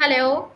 Hello.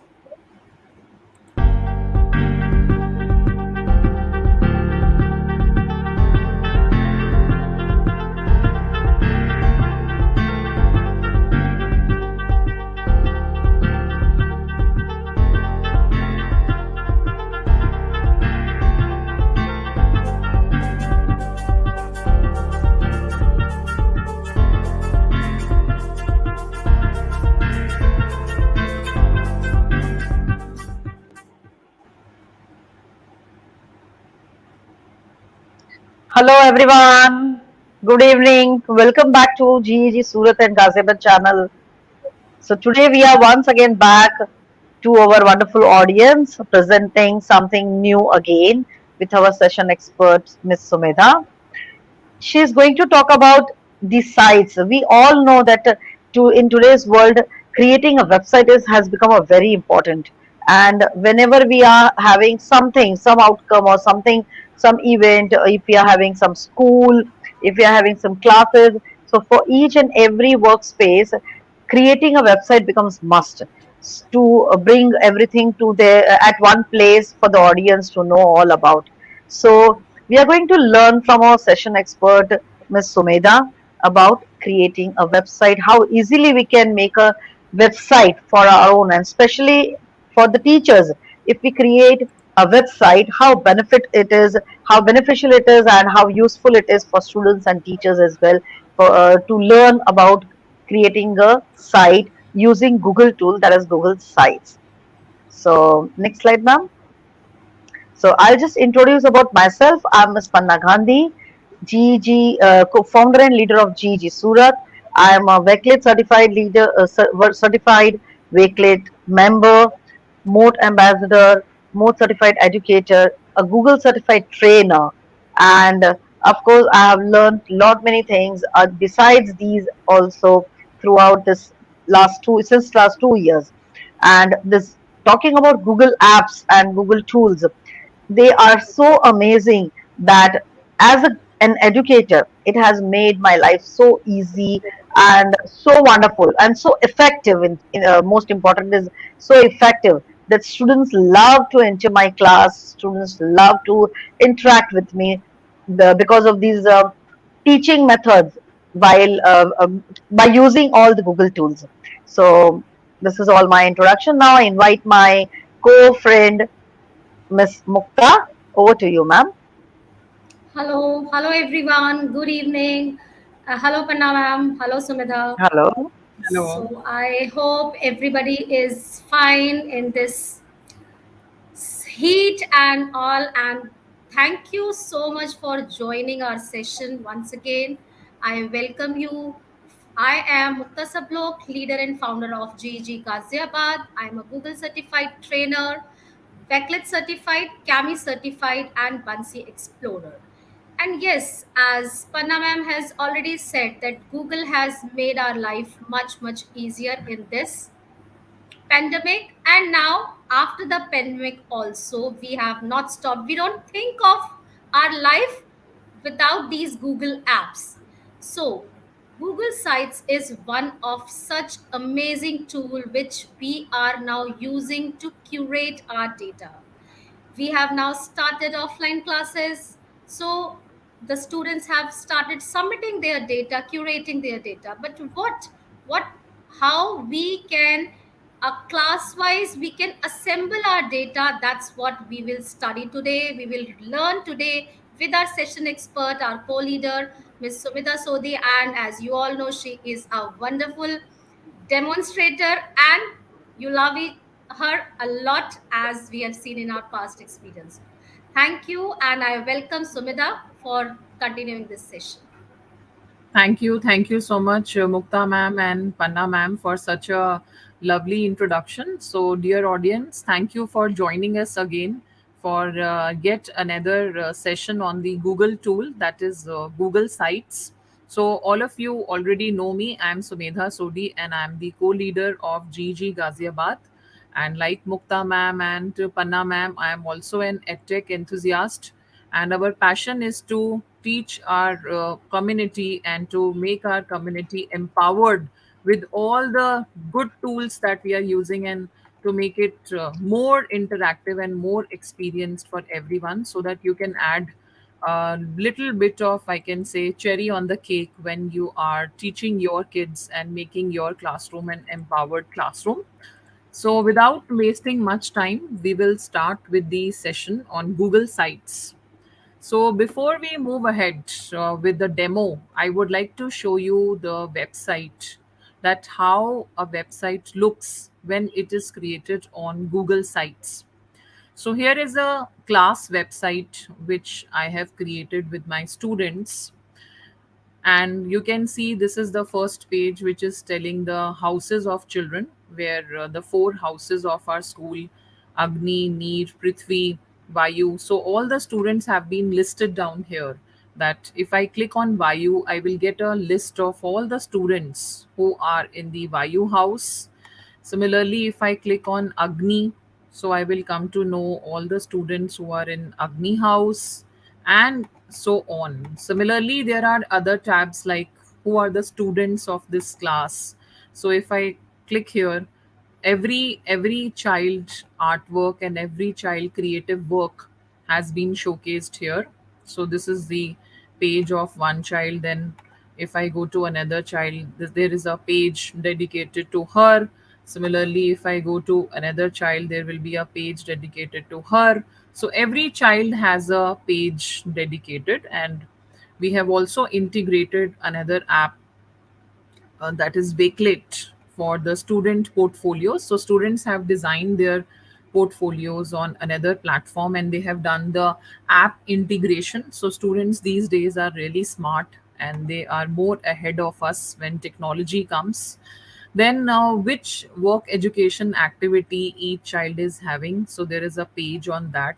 Hello everyone. Good evening. Welcome back to GEG Surat and Ghaziabad channel. So today we are once again back to our wonderful audience presenting something new again with our session expert Miss Sumedha. She is going to talk about the sites. We all know that to in today's world, creating a website has become a very important. And whenever we are having something, some outcome or something, some event, or if we are having some school, if we are having some classes, so for each and every workspace, creating a website becomes must to bring everything to the at one place for the audience to know all about. So we are going to learn from our session expert, Ms. Sumedha, about creating a website, how easily we can make a website for our own, and especially for the teachers. If we create a website, how benefit it is, how beneficial it is, and how useful it is for students and teachers as well for, to learn about creating a site using Google tool, that is Google Sites. So next slide, ma'am. So I'll just introduce about myself. I'm Ms. Panna Gandhi, GG co-founder and leader of GG Surat. I am a WECLIT certified leader, certified WECLIT member, Moat ambassador, Moat certified educator, a Google certified trainer, and of course I have learned lot many things. Besides these, also throughout this last 2 years, and this talking about Google apps and Google tools, they are so amazing that as an educator it has made my life so easy and so wonderful and so effective most important is so effective that students love to enter my class, students love to interact with me because of these teaching methods while by using all the Google tools. So this is all my introduction. Now I invite my co-friend Miss Mukta, over to you, ma'am. Hello everyone. Good evening. Hello Panna ma'am. Hello Sumedha. Hello. Hello. So I hope everybody is fine in this heat and all. And thank you so much for joining our session once again. I welcome you. I am Mukta Sablok, leader and founder of GG Ghaziabad. I am a Google certified trainer, Becklet certified, Kami certified, and Bansi Explorer. And yes, as Panna ma'am has already said, that Google has made our life much easier in this pandemic. And now, after the pandemic, also, we have not stopped. We don't think of our life without these Google apps. So, Google Sites is one of such amazing tool which we are now using to curate our data. We have now started offline classes, so the students have started submitting their data, curating their data. But what how we can class wise we can assemble our data, that's what we will study today, we will learn today with our session expert, our co-leader, Ms. Sumita Sodhi. And as you all know, she is a wonderful demonstrator, and you love her a lot, as we have seen in our past experience. Thank you, and I welcome Sumida for continuing this session. Thank you so much, Mukta ma'am and Panna ma'am, for such a lovely introduction. So, dear audience, thank you for joining us again for yet another session on the Google tool, that is Google Sites. So, all of you already know me. I'm Sumedha Sodhi, and I'm the co-leader of GG Ghaziabad. And like Mukta ma'am and Panna ma'am, I am also an edtech enthusiast, and our passion is to teach our community and to make our community empowered with all the good tools that we are using in to make it more interactive and more experienced for everyone, so that you can add a little bit of, I can say, cherry on the cake when you are teaching your kids and making your classroom an empowered classroom. So, without wasting much time, we will start with the session on Google Sites. So, before we move ahead with the demo, I would like to show you the website, that how a website looks when it is created on Google Sites. So, here is a class website which I have created with my students, and you can see this is the first page, which is telling the houses of children, where the four houses of our school: Agni, Neer, Prithvi, Vayu. So all the students have been listed down here, that if I click on Vayu, I will get a list of all the students who are in the Vayu house. Similarly, if I click on Agni, so I will come to know all the students who are in Agni house, and so on. Similarly, there are other tabs like who are the students of this class. So if I click here, every child artwork and every child creative work has been showcased here. So this is the page of one child. Then if I go to another child, there is a page dedicated to her. Similarly, if I go to another child, there will be a page dedicated to her. So every child has a page dedicated. And we have also integrated another app, that is Wakelet, for the student portfolios. So students have designed their portfolios on another platform, and they have done the app integration. So students these days are really smart, and they are more ahead of us when technology comes. Then now, which work education activity each child is having. So there is a page on that.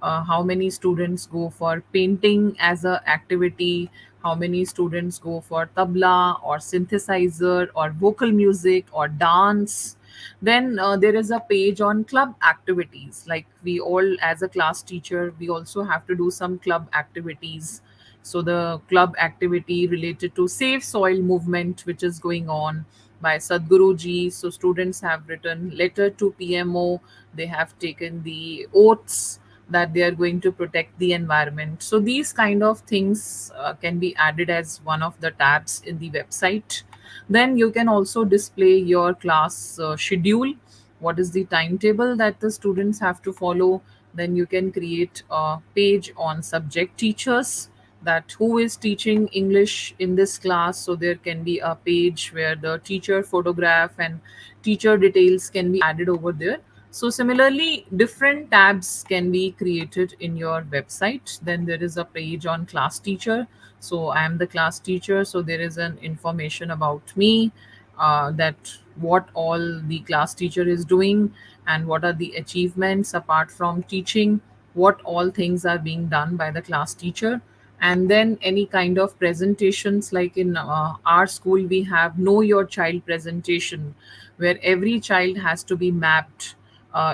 How many students go for painting as a activity, how many students go for tabla or synthesizer or vocal music or dance. Then there is a page on club activities, like we all, as a class teacher, we also have to do some club activities. So the club activity related to safe soil movement, which is going on by Sadhguru ji. So students have written letter to PMO. They have taken the oaths that they are going to protect the environment. So these kind of things can be added as one of the tabs in the website. Then you can also display your class schedule. What is the timetable that the students have to follow? Then you can create a page on subject teachers, that who is teaching English in this class. So there can be a page where the teacher photograph and teacher details can be added over there. So similarly, different tabs can be created in your website. Then there is a page on class teacher. So I am the class teacher. So there is an information about me, that what all the class teacher is doing, and what are the achievements apart from teaching, what all things are being done by the class teacher. And then any kind of presentations, like in our school we have know your child presentation, where every child has to be mapped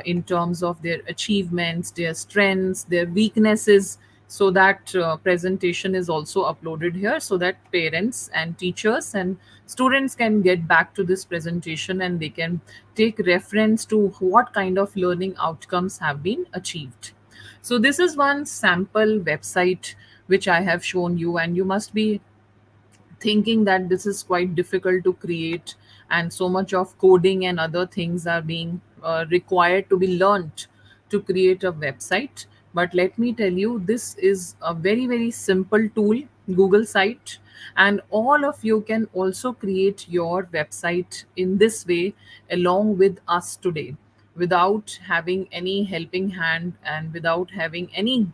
in terms of their achievements, their strengths, their weaknesses. So that presentation is also uploaded here, so that parents and teachers and students can get back to this presentation, and they can take reference to what kind of learning outcomes have been achieved. So this is one sample website which I have shown you, and you must be thinking that this is quite difficult to create, and so much of coding and other things are being required to be learnt to create a website. But let me tell you, this is a very very simple tool, Google site, and all of you can also create your website in this way along with us today, without having any helping hand and without having any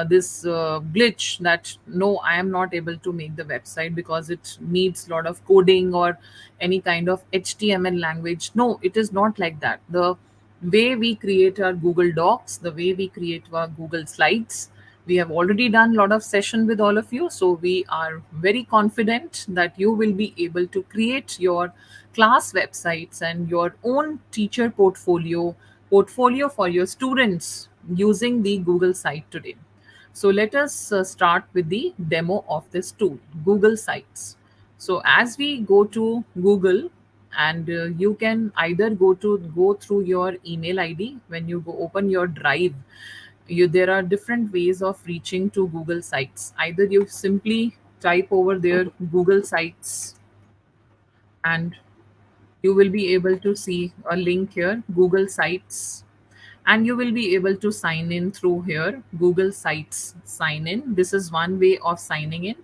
this glitch that no, I am not able to make the website because it needs a lot of coding or any kind of HTML language. No, it is not like that. The way we create our Google Docs, the way we create our Google Slides, we have already done a lot of session with all of you, so we are very confident that you will be able to create your class websites and your own teacher portfolio for your students using the Google site today. So let us start with the demo of this tool, Google Sites. So as we go to Google and you can either go through your email ID. When you go open your drive, there are different ways of reaching to Google Sites. Either you simply type over there Google Sites, and you will be able to see a link here, Google Sites, and you will be able to sign in through here, Google Sites sign in. This is one way of signing in.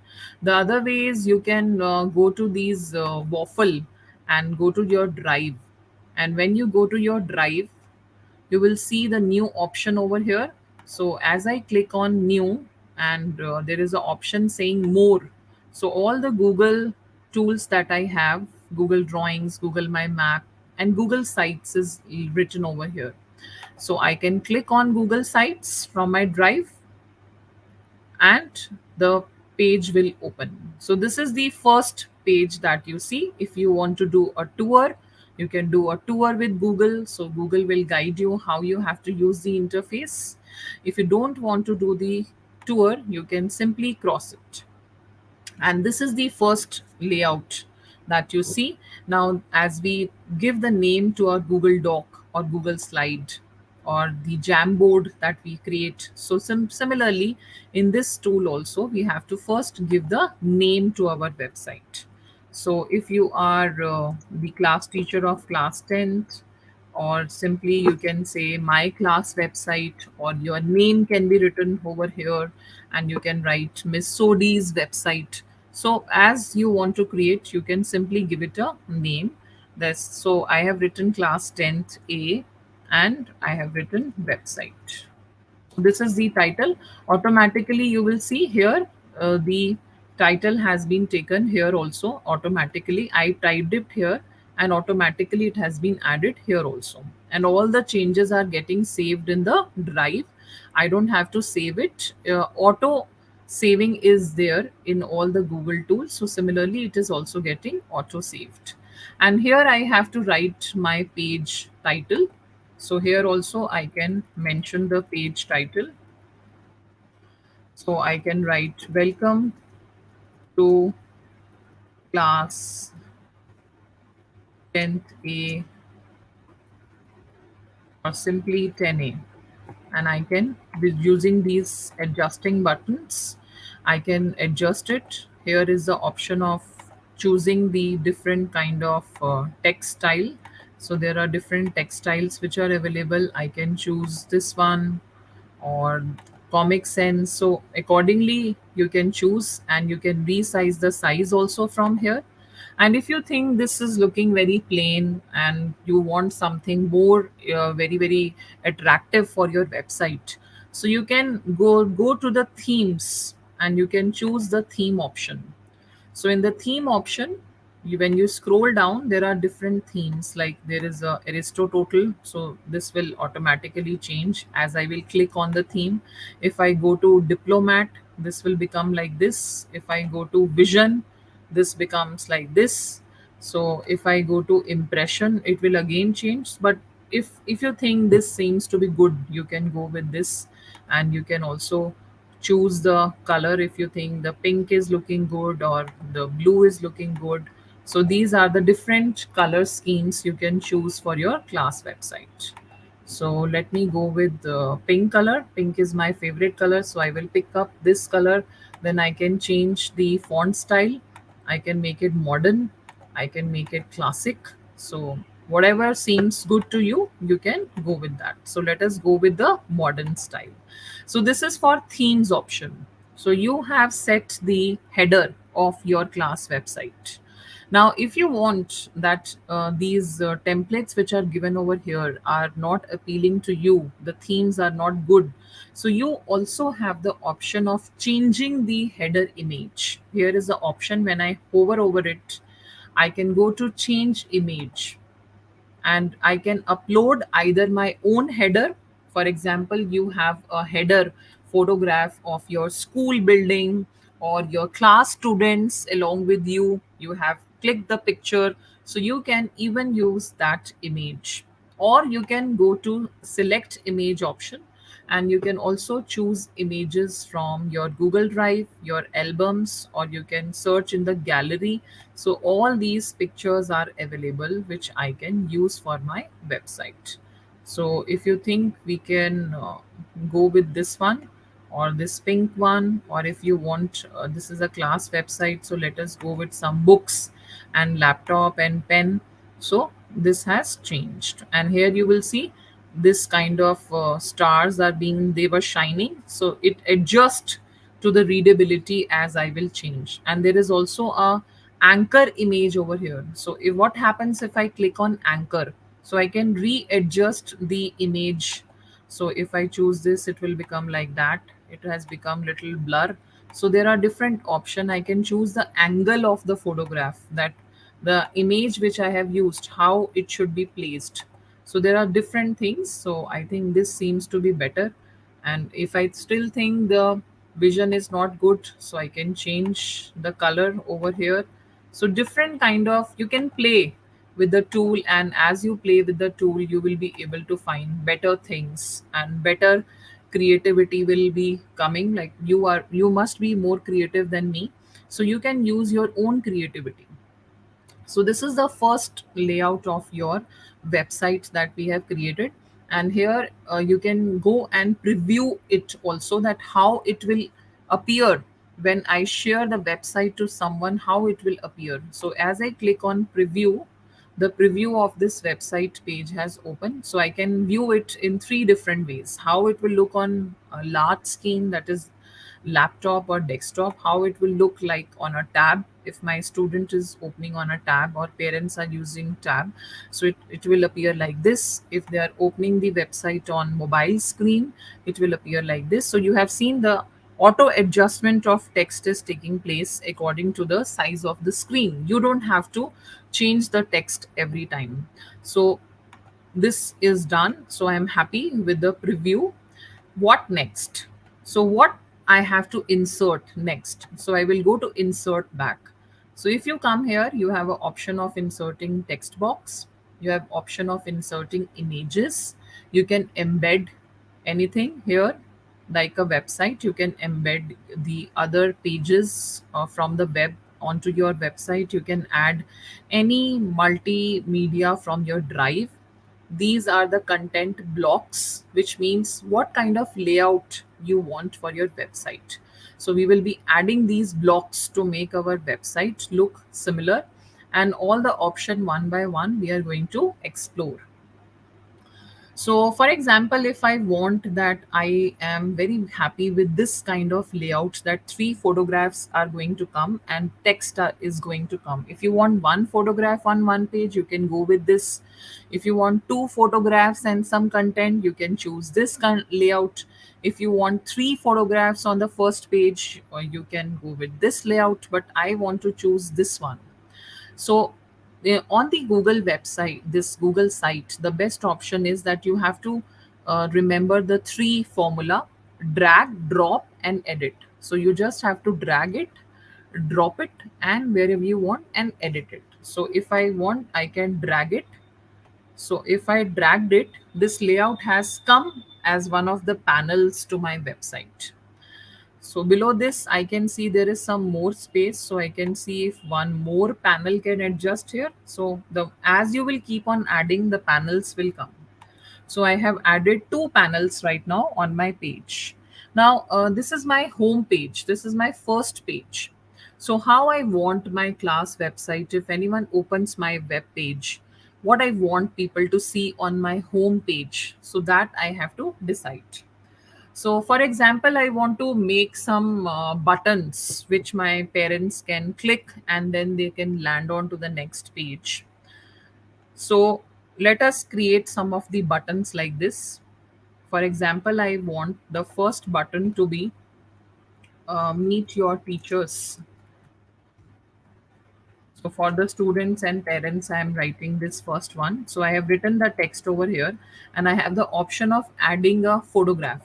The other way is you can go to these waffle and go to your drive. And when you go to your drive, you will see the new option over here. So as I click on new, and there is an option saying more. So all the Google tools that I have, Google Drawings, Google My Map, and Google Sites is written over here. So I can click on Google Sites from my drive, and the page will open. So this is the first page that you see. If you want to do a tour, you can do a tour with Google. So Google will guide you how you have to use the interface. If you don't want to do the tour, you can simply cross it. And this is the first layout that you see. Now as we give the name to our Google Doc or Google Slide or the Jamboard that we create, so similarly in this tool also we have to first give the name to our website. So if you are the class teacher of class 10th, or simply you can say my class website, or your name can be written over here, and you can write Miss Sodi's website. So as you want to create, you can simply give it a name. That's so I have written class 10th A, and I have written website. This is the title. Automatically you will see here the title has been taken here also. Automatically I typed it here, and automatically it has been added here also, and all the changes are getting saved in the drive. I don't have to save it. Auto saving is there in all the Google tools, so similarly it is also getting auto saved. And here I have to write my page title. So here also I can mention the page title. So I can write welcome to class 10th A, or simply 10A. And I can, with using these adjusting buttons, I can adjust it. Here is the option of choosing the different kind of text style. So there are different text styles which are available. I can choose this one or Comic Sense. So accordingly you can choose, and you can resize the size also from here. And if you think this is looking very plain and you want something more very attractive for your website, so you can go to the themes, and you can choose the theme option. So in the theme option, when you scroll down, there are different themes. Like there is a Aristotle. So this will automatically change as I will click on the theme. If I go to diplomat, this will become like this. If I go to vision, this becomes like this. So if I go to impression, it will again change. But if you think this seems to be good, you can go with this, and you can also choose the color if you think the pink is looking good or the blue is looking good. So these are the different color schemes you can choose for your class website. So let me go with the pink color. Pink is my favorite color, so I will pick up this color. Then I can change the font style. I can make it modern, I can make it classic. So whatever seems good to you, you can go with that. So let us go with the modern style. So this is for themes option. So you have set the header of your class website. Now, if you want that these templates which are given over here are not appealing to you, the themes are not good, so you also have the option of changing the header image. Here is the option. When I hover over it, I can go to change image, and I can upload either my own header. For example, you have a header photograph of your school building or your class students along with you. You have clicked the picture, so you can even use that image. Or you can go to select image option, And you can also choose images from your Google Drive, your albums, or you can search in the gallery. So all these pictures are available which I can use for my website. So if you think we can go with this one or this pink one, or if you want, this is a class website, so let us go with some books and laptop and pen. So this has changed, and here you will see this kind of stars are being, they were shining, so it adjusts to the readability as I will change. And there is also a anchor image over here. So if, what happens if I click on anchor, so I can readjust the image. So if I choose this, it will become like that. It has become little blur. So there are different option. I can choose the angle of the photograph, that the image which I have used, how it should be placed. So there are different things. So I think this seems to be better. And if I still think the vision is not good, so I can change the color over here. So different kind of, you can play with the tool, and as you play with the tool you will be able to find better things, and better creativity will be coming. Like you must be more creative than me, so you can use your own creativity. So this is the first layout of your website that we have created. And here you can go and preview it also, that how it will appear when I share the website to someone, how it will appear. So as I click on preview, the preview of this website page has opened. So I can view it in three different ways: how it will look on a large screen, that is laptop or desktop, how it will look like on a tab if my student is opening on a tab or parents are using tab. So it will appear like this. If they are opening the website on mobile screen, it will appear like this. So you have seen the auto adjustment of text is taking place according to the size of the screen. You don't have to change the text every time. So this is done. So I'm happy with the preview. What next? So what I have to insert next? So I will go to insert back. So if you come here, you have an option of inserting text box, you have option of inserting images, you can embed anything here, like a website. You can embed the other pages from the web onto your website. You can add any multimedia from your drive. These are the content blocks, which means what kind of layout you want for your website. So we will be adding these blocks to make our website look similar, and all the option one by one we are going to explore. So, for example, if I want that, I am very happy with this kind of layout, that three photographs are going to come and text is going to come. If you want one photograph on one page, you can go with this. If you want two photographs and some content, you can choose this kind layout. If you want three photographs on the first page, or you can go with this layout, but I want to choose this one. So on the Google website, this Google site, the best option is that you have to remember the three formula: drag, drop, and edit. So you just have to drag it, drop it, and wherever you want, and edit it. So if I want, I can drag it. So if I dragged it, this layout has come as one of the panels to my website. So below this, I can see there is some more space. So I can see if one more panel can adjust here. So the as you will keep on adding, the panels will come. So I have added two panels right now on my page. Now this is my home page. This is my first page. So how I want my class website, if anyone opens my web page, what I want people to see on my home page, so that I have to decide. So, for example, I want to make some buttons which my parents can click and then they can land on to the next page. So, let us create some of the buttons like this. For example, I want the first button to be meet your teachers. So for the students and parents, I am writing this first one. So I have written the text over here, and I have the option of adding a photograph.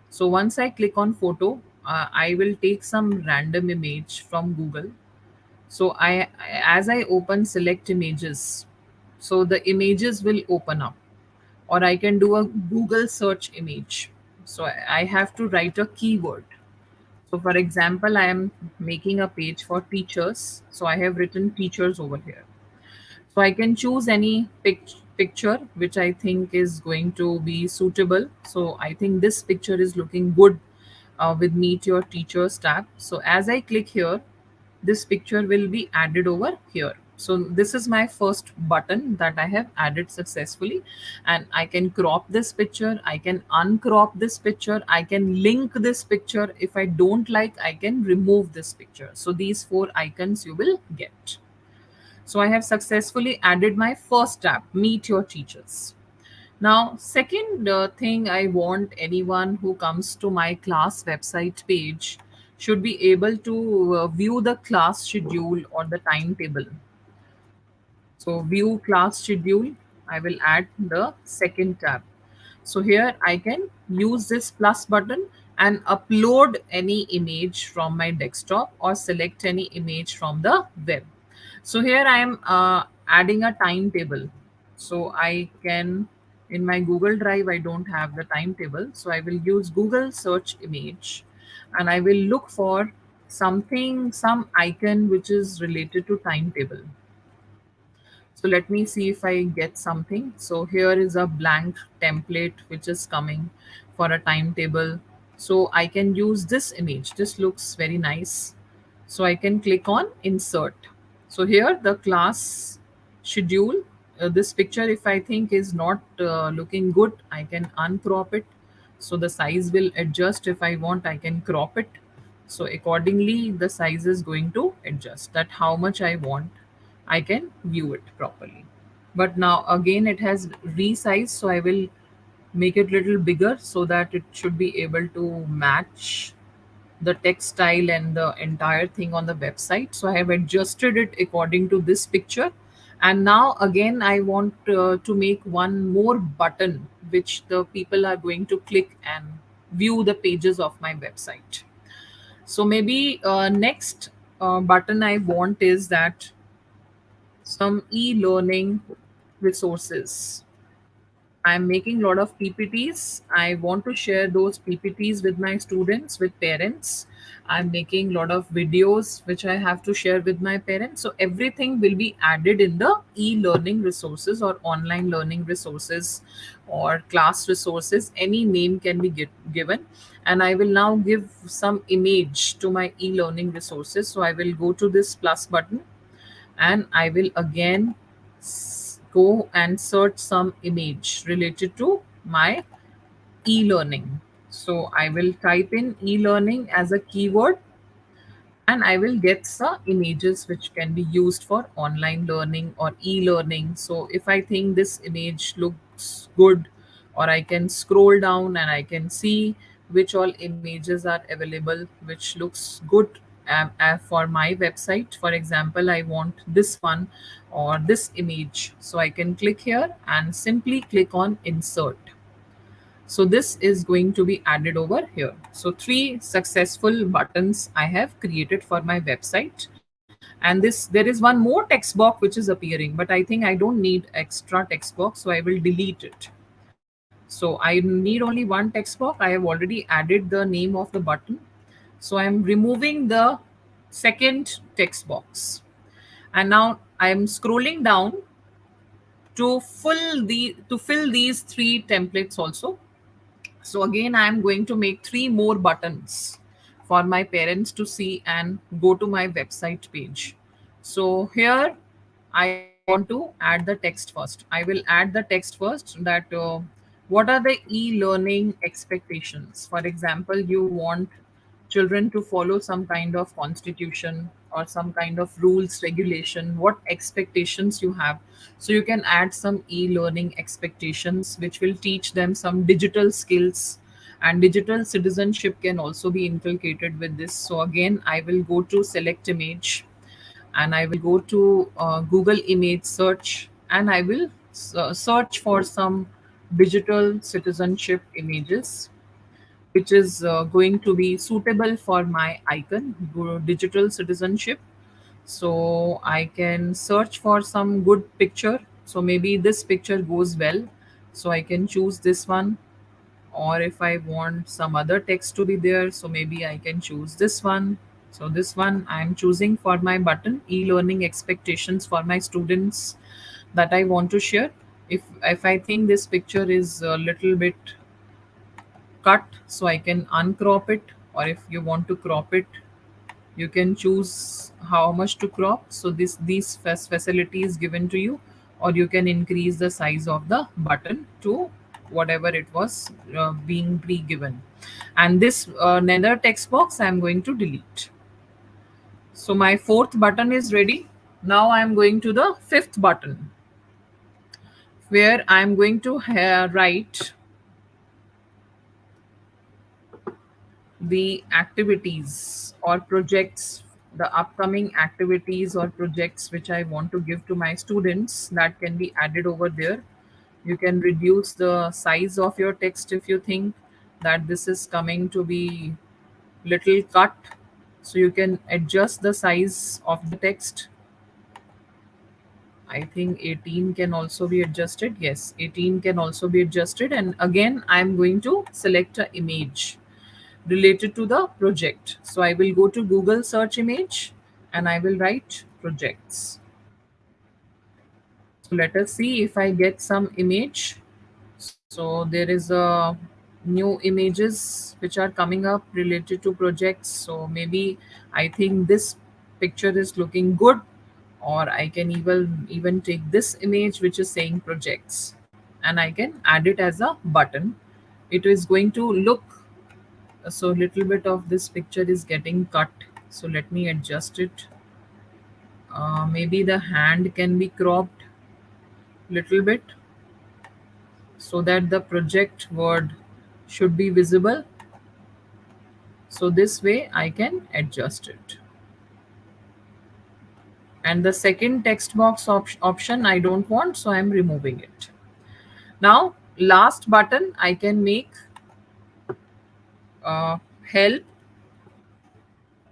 So once I click on photo, I will take some random image from Google. So as I open select images, so the images will open up, or I can do a Google search image. So I have to write a keyword. So for example, I am making a page for teachers. So I have written teachers over here. So I can choose any picture which I think is going to be suitable. So I think this picture is looking good with Meet Your Teachers tab. So as I click here, this picture will be added over here. So this is my first button that I have added successfully, and I can crop this picture, I can uncrop this picture, I can link this picture. If I don't like, I can remove this picture. So these four icons you will get. So I have successfully added my first tab, Meet Your Teachers. Now, second thing, I want anyone who comes to my class website page should be able to view the class schedule or the timetable. So view class schedule, I will add the second tab. So here I can use this plus button and upload any image from my desktop or select any image from the web. So here I am adding a timetable. So I can, in my Google Drive, I don't have the timetable. So I will use Google search image and I will look for something, some icon which is related to timetable. So let me see if I get something. So here is a blank template which is coming for a timetable. So I can use this image. This looks very nice. So I can click on insert. So here the class schedule. This picture, if I think is not looking good, I can uncrop it. So the size will adjust. If I want, I can crop it. So accordingly, the size is going to adjust. That how much I want, I can view it properly. But now again it has resized, so I will make it little bigger so that it should be able to match the text style and the entire thing on the website. So I have adjusted it according to this picture. And now again I want to make one more button which the people are going to click and view the pages of my website. So maybe next button I want is that some e-learning resources. I'm making a lot of PPTs. I want to share those PPTs with my students, with parents. I'm making a lot of videos which I have to share with my parents. So everything will be added in the e-learning resources or online learning resources or class resources. Any name can be given. And I will now give some image to my e-learning resources. So I will go to this plus button and I will again go and search some image related to my e-learning. So I will type in e-learning as a keyword and I will get some images which can be used for online learning or e-learning. So if I think this image looks good, or I can scroll down and I can see which all images are available which looks good for my website. For example, I want this one or this image. So I can click here and simply click on insert. So this is going to be added over here. So three successful buttons I have created for my website. And this there is one more text box which is appearing, but I think I don't need extra text box, so I will delete it. So I need only one text box. I have already added the name of the button. So I'm removing the second text box. And now I'm scrolling down to fill these three templates also. So again, I am going to make three more buttons for my parents to see and go to my website page. So here I want to add the text first. I will add the text first that what are the e-learning expectations. For example, you want children to follow some kind of constitution or some kind of rules regulation, what expectations you have. So you can add some e-learning expectations which will teach them some digital skills, and digital citizenship can also be inculcated with this. So again, I will go to select image and I will go to Google image search and I will search for some digital citizenship images which is going to be suitable for my icon, digital citizenship. So I can search for some good picture. So maybe this picture goes well. So I can choose this one, or if I want some other text to be there, so maybe I can choose this one. So this one I'm choosing for my button, e-learning expectations for my students, that I want to share. If I think this picture is a little bit cut, so I can uncrop it, or if you want to crop it, you can choose how much to crop. So these facility is given to you, or you can increase the size of the button to whatever it was being pre-given. And this another text box I'm going to delete. So my fourth button is ready. Now I'm going to the fifth button, where I'm going to write the activities or projects, the upcoming activities or projects which I want to give to my students, that can be added over there. You can reduce the size of your text if you think that this is coming to be little cut. So you can adjust the size of the text. I think 18 can also be adjusted. Yes, 18 can also be adjusted. And again, I'm going to select an image related to the project. So I will go to Google search image and I will write projects. So let us see if I get some image. So there is a new images which are coming up related to projects. So maybe I think this picture is looking good, or I can even take this image which is saying projects, and I can add it as a button. It is going to look, so little bit of this picture is getting cut, so let me adjust it. Maybe the hand can be cropped little bit so that the project word should be visible. So this way I can adjust it. And the second text box option I don't want, so I'm removing it. Now last button I can make help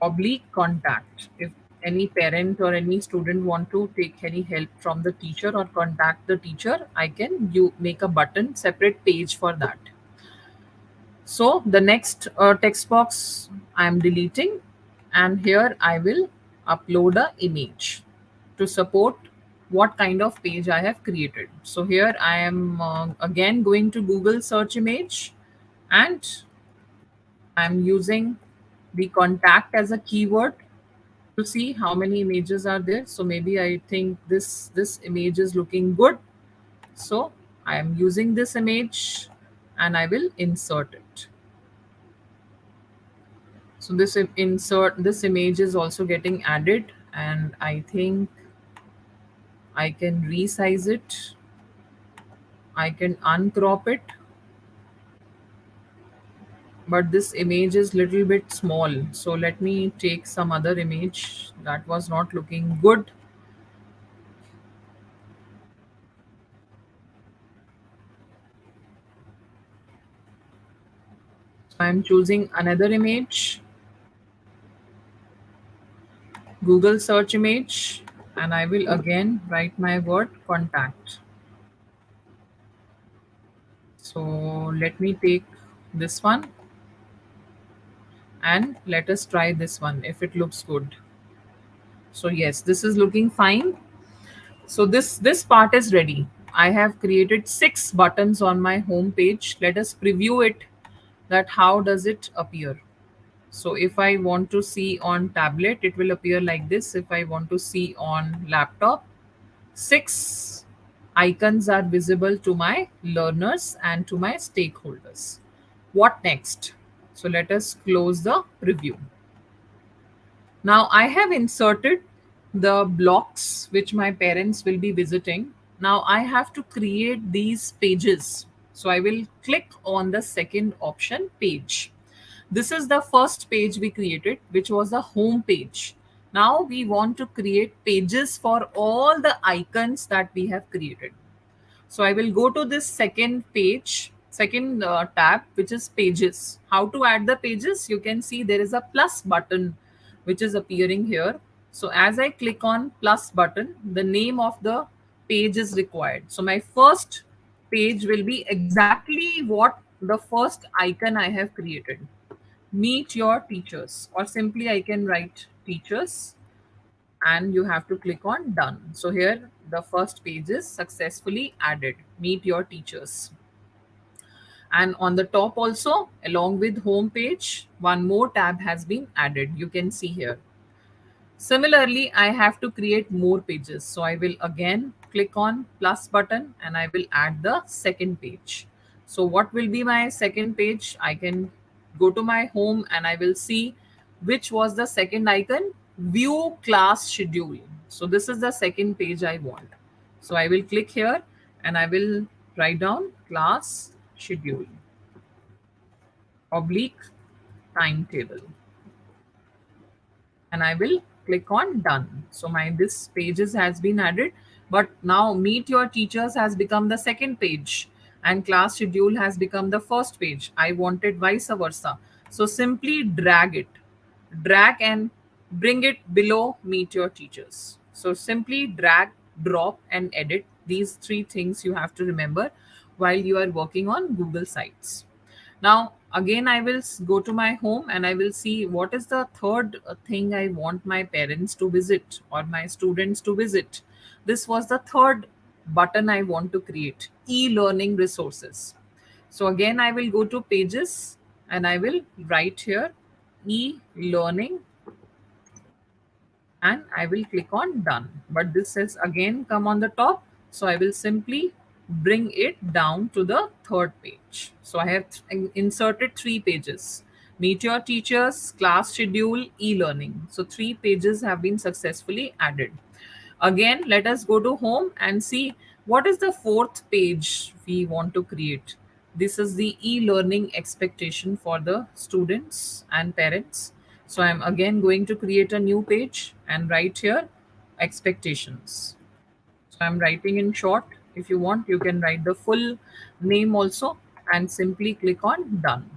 oblique contact. If any parent or any student want to take any help from the teacher or contact the teacher, I can you make a button separate page for that. So the next text box I am deleting, and here I will upload a image to support what kind of page I have created. So here I am again going to Google search image, and I'm using the contact as a keyword to see how many images are there. So maybe I think this image is looking good. So I am using this image and I will insert it. So this image is also getting added, and I think I can resize it. I can uncrop it, but this image is little bit small. So let me take some other image that was not looking good. So I'm choosing another image, Google search image, and I will again write my word contact. So let me take this one and let us try this one if it looks good. So yes, this is looking fine. So this part is ready. I have created 6 buttons on my home page. Let us preview it, that how does it appear. So if I want to see on tablet, it will appear like this. If I want to see on laptop, 6 icons are visible to my learners and to my stakeholders. What next? So let us close the preview. Now I have inserted the blocks which my parents will be visiting. Now I have to create these pages. So I will click on the second option, page. This is the first page we created, which was the home page. Now we want to create pages for all the icons that we have created. So I will go to this second page, second tab, which is pages. How to add the pages? You can see there is a plus button which is appearing here. So as I click on plus button, the name of the page is required. So my first page will be exactly what the first icon I have created, meet your teachers, or simply I can write teachers, and you have to click on done. So here the first page is successfully added, meet your teachers. And on the top also, along with home page, one more tab has been added, you can see here. Similarly, I have to create more pages. So I will again click on plus button and I will add the second page. So what will be my second page? I can go to my home and I will see which was the second icon, view class schedule. So this is the second page I want. So I will click here and I will write down class schedule oblique timetable, and I will click on done. So my this pages has been added, but now meet your teachers has become the second page and class schedule has become the first page. I wanted vice versa. So simply drag and bring it below meet your teachers. So simply drag, drop and edit. These three things you have to remember while you are working on Google Sites. Now, again, I will go to my home and I will see what is the third thing I want my parents to visit or my students to visit. This was the third button I want to create, e-learning resources. So again, I will go to pages and I will write here e-learning and I will click on done. But this has again come on the top. So I will simply bring it down to the third page. So I have inserted three pages. Meet your teachers, class schedule, e-learning. So three pages have been successfully added. Again, let us go to home and see what is the fourth page we want to create. This is the e-learning expectation for the students and parents. So I'm again going to create a new page and write here expectations. So I'm writing in short. If you want, you can write the full name also and simply click on done.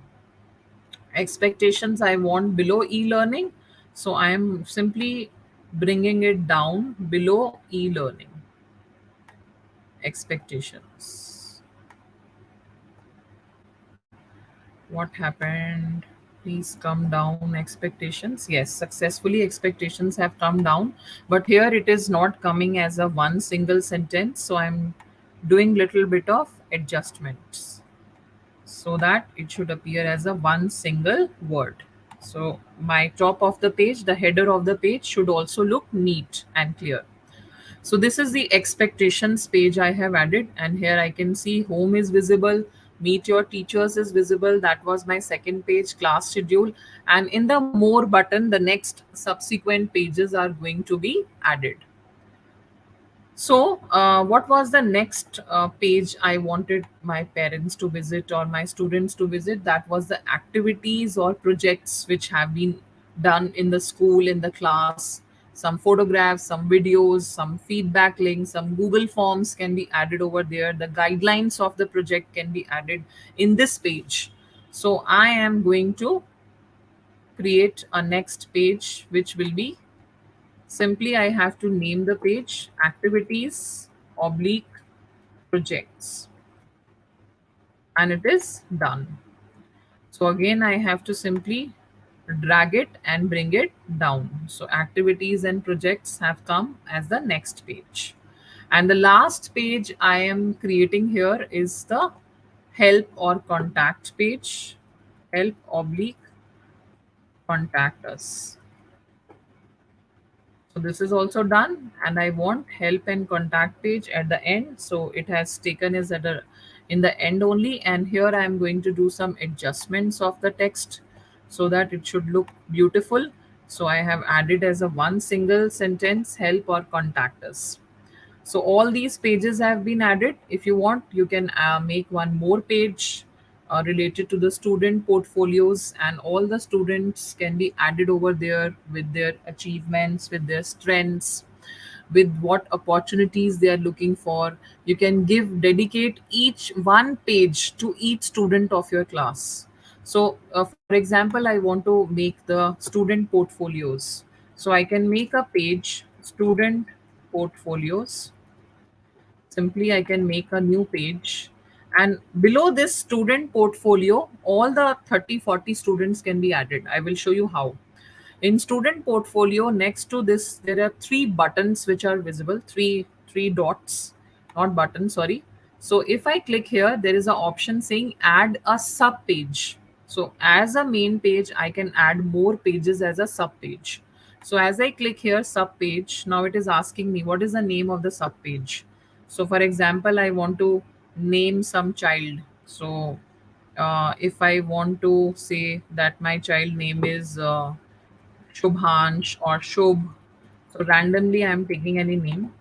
Expectations I want below e-learning. So I am simply bringing it down below e-learning expectations. What happened? Please come down expectations. Yes, successfully expectations have come down, but here it is not coming as a one single sentence. So I'm doing little bit of adjustments so that it should appear as a one single word. So my top of the page, the header of the page should also look neat and clear. So this is the expectations page I have added, and here I can see home is visible, meet your teachers is visible. That was my second page, class schedule. And in the more button, the next subsequent pages are going to be added. So, what was the next page I wanted my parents to visit or my students to visit? That was the activities or projects which have been done in the school, in the class. Some photographs, some videos, some feedback links, some Google Forms can be added over there. The guidelines of the project can be added in this page. So, I am going to create a next page which will be simply I have to name the page activities oblique projects, and it is done. So again, I have to simply drag it and bring it down. So activities and projects have come as the next page. And the last page I am creating here is the help or contact page, help oblique contact us. So this is also done, and I want help and contact page at the end. So it has taken is at a in the end only, and here I am going to do some adjustments of the text so that it should look beautiful. So I have added as a one single sentence help or contact us. So all these pages have been added. If you want, you can make one more page related to the student portfolios, and all the students can be added over there with their achievements, with their strengths, with what opportunities they are looking for. You can dedicate each one page to each student of your class. So for example, I want to make the student portfolios. So I can make a page student portfolios. Simply I can make a new page And below this student portfolio, all the 30-40 students can be added. I will show you how. In student portfolio, next to this, there are three buttons which are visible, three dots, not buttons, sorry. So if I click here, there is an option saying add a sub page. So as a main page, I can add more pages as a sub page. So as I click here, sub page, now it is asking me what is the name of the sub page. So for example, I want to name some child. So if I want to say that my child name is Shubhansh or Shubh. So randomly I'm taking any name.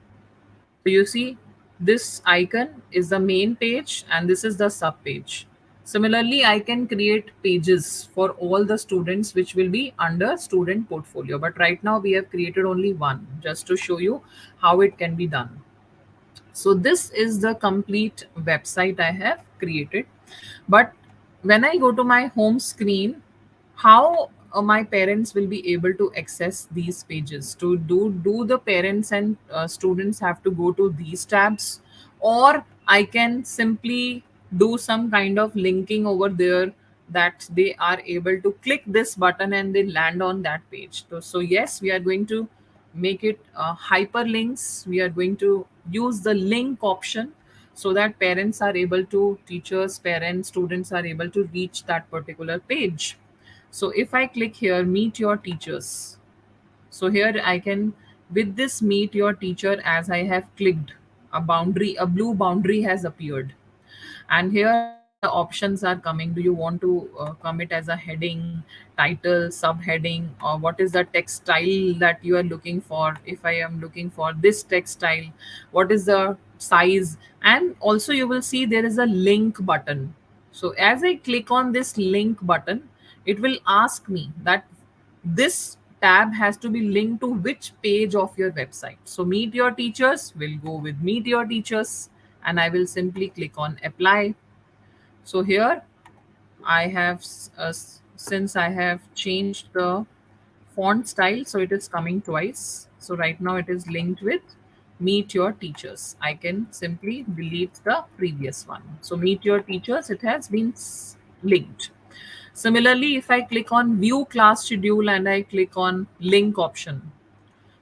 So you see this icon is the main page and this is the sub page. Similarly, I can create pages for all the students which will be under student portfolio. But right now we have created only one just to show you how it can be done. So this is the complete website I have created. But when I go to my home screen, how my parents will be able to access these pages? To do the parents and students have to go to these tabs, or I can simply do some kind of linking over there that they are able to click this button and they land on that page. So yes, we are going to make it hyperlinks. We are going to use the link option so that parents are able to, teachers, parents, students are able to reach that particular page. So if I click here, meet your teachers. So here I can, with this meet your teacher, as I have clicked, a boundary, a blue boundary has appeared. And here the options are coming. Do you want to commit as a heading, title, subheading, or what is the text style that you are looking for? If I am looking for this text style, what is the size? And also you will see there is a link button. So as I click on this link button, it will ask me that this tab has to be linked to which page of your website. So meet your teachers will go with meet your teachers, and I will simply click on apply. So here I have since I have changed the font style, so it is coming twice. So right now it is linked with meet your teachers. I can simply delete the previous one. So meet your teachers, it has been linked. Similarly, if I click on view class schedule and I click on link option,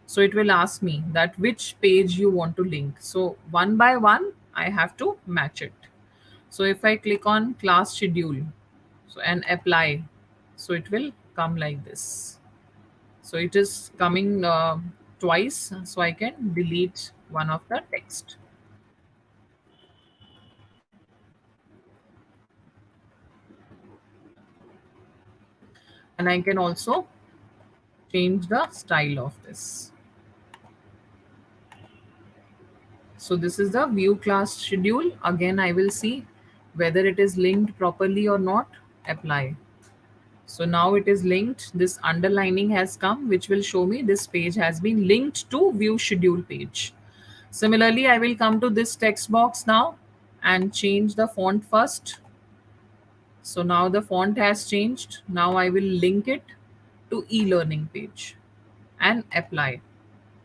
so it will ask me that which page you want to link. So one by one I have to match it. So if I click on class schedule, so and apply, so it will come like this. So it is coming twice, so I can delete one of the text. And I can also change the style of this. So this is the view class schedule. Again, I will see whether it is linked properly or not. Apply. So now it is linked. This underlining has come, which will show me this page has been linked to view schedule page. Similarly, I will come to this text box now and change the font first. So now the font has changed. Now I will link it to e-learning page and apply.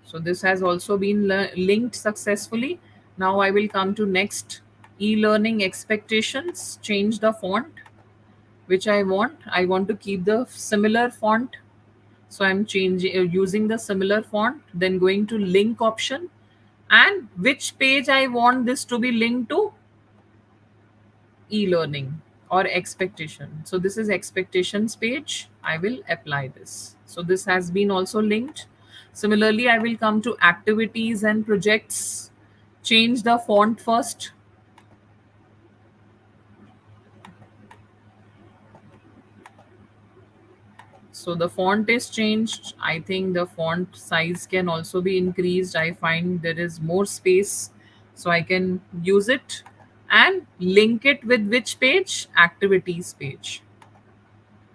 So this has also been linked successfully. Now I will come to next e-learning expectations, change the font which I want. I want to keep the similar font. So I'm changing using the similar font, then going to link option and which page I want this to be linked to, e-learning or expectation. So this is expectations page. I will apply this. So this has been also linked. Similarly, I will come to activities and projects, change the font first. So the font is changed. I think the font size can also be increased. I find there is more space, so I can use it and link it with which page? Activities page.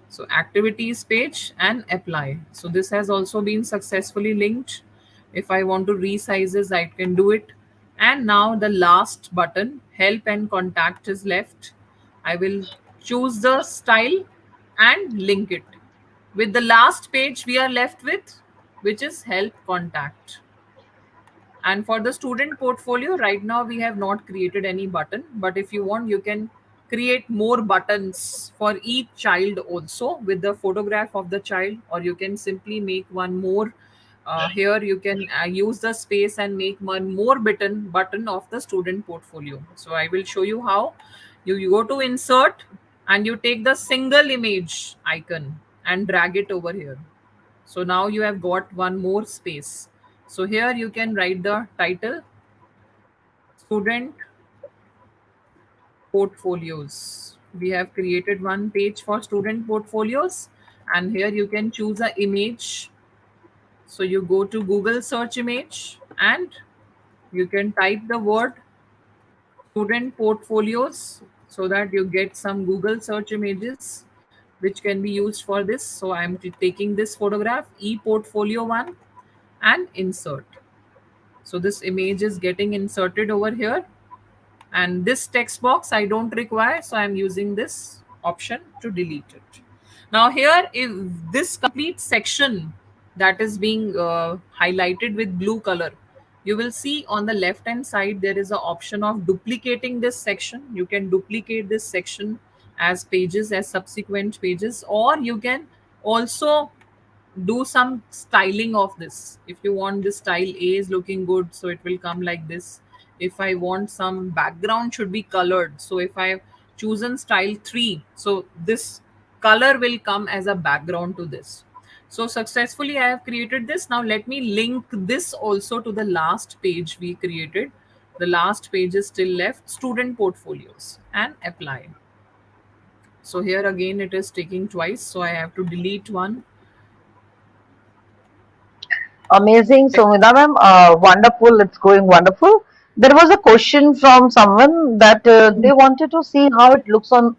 So activities page and apply. So this has also been successfully linked. If I want to resize this, I can do it. And now the last button, help and contact, is left. I will choose the style and link it with the last page we are left with, which is help contact. And for the student portfolio, right now we have not created any button, but if you want, you can create more buttons for each child also with the photograph of the child, or you can simply make one more. Here you can use the space and make one more button of the student portfolio. So I will show you how. You go to insert and you take the single image icon and drag it over here. So now you have got one more space. So here you can write the title, student portfolios. We have created one page for student portfolios, and here you can choose a image. So you go to Google search image and you can type the word student portfolios so that you get some Google search images which can be used for this. So I am taking this photograph, e-portfolio one, and insert. So this image is getting inserted over here, and this text box I don't require, so I'm using this option to delete it. Now here, if this complete section that is being highlighted with blue color, you will see on the left hand side there is an option of duplicating this section. You can duplicate this section as pages, as subsequent pages, or you can also do some styling of this. If you want this style A is looking good, so it will come like this. If I want some background should be colored, so if I have chosen style 3, so this color will come as a background to this. So successfully I have created this. Now let me link this also to the last page we created. The last page is still left, student portfolios, and apply. So here again it is taking twice, so I have to delete one. Amazing, Sumida ma'am. Wonderful. It's going wonderful. There was a question from someone that they wanted to see how it looks on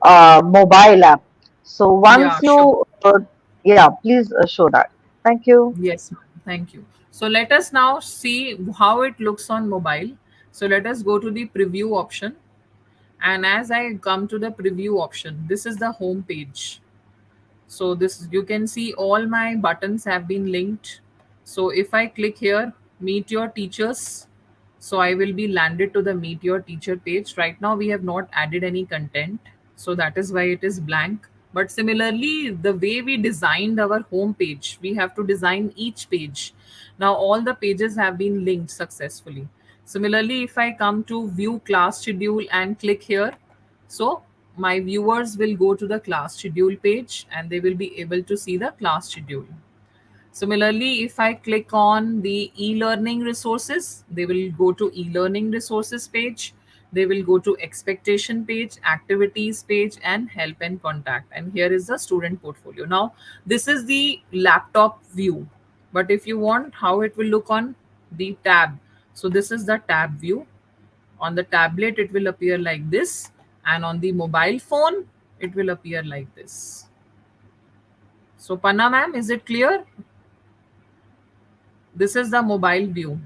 mobile app. So once Yeah, sure. you, yeah, please show that. Thank you. Yes, ma'am. Thank you. So let us now see how it looks on mobile. So let us go to the preview option. And as I come to the preview option, this is the home page. So this, you can see all my buttons have been linked. So if I click here, meet your teachers, so I will be landed to the meet your teacher page. Right now we have not added any content, so that is why it is blank. But similarly, the way we designed our home page, we have to design each page. Now all the pages have been linked successfully. Similarly, if I come to view class schedule and click here, so my viewers will go to the class schedule page and they will be able to see the class schedule. Similarly, if I click on the e-learning resources, they will go to e-learning resources page. They will go to expectation page, activities page, and help and contact. And here is the student portfolio. Now, this is the laptop view. But if you want how it will look on the tab, so this is the tab view. On the tablet, it will appear like this, and on the mobile phone, it will appear like this. So, Panna ma'am, is it clear? This is the mobile view.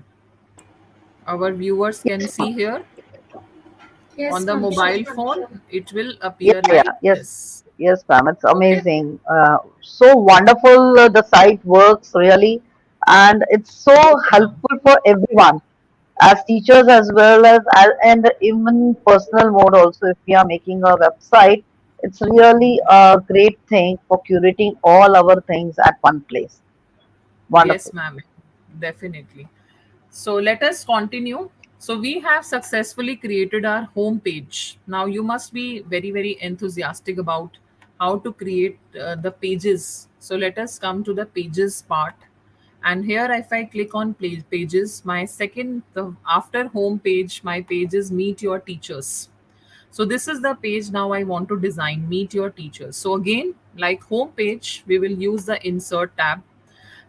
Our viewers can see here. On Yes, the ma'am. Sure. mobile phone, it will Yeah, appear yeah, like yes, this. yes, ma'am. It's Okay. amazing. So wonderful. The site works really, and it's so Yes, ma'am. helpful for everyone, as teachers as well as and even personal mode also. If we are making a website, it's really a great thing for curating all our things at one place. Yes, Wonderful. ma'am. Definitely. So let us continue. So we have successfully created our home page. Now you must be very, very enthusiastic about how to create the pages. So let us come to the pages part. And here, if I click on pages, my second, after home page, my page is meet your teachers. So this is the page now I want to design, meet your teachers. So again, like home page, we will use the insert tab,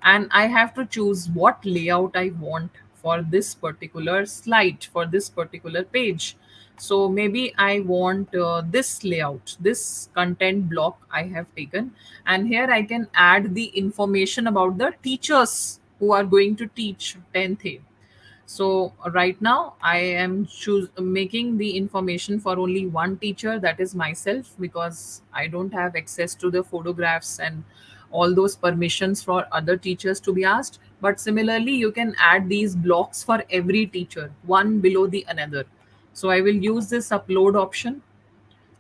and I have to choose what layout I want for this particular slide, for this particular page. So maybe I want this layout, this content block I have taken, and here I can add the information about the teachers who are going to teach 10th A. So right now I am choose making the information for only one teacher, that is myself, because I don't have access to the photographs and all those permissions for other teachers to be asked. But similarly, you can add these blocks for every teacher, one below the another. So I will use this upload option,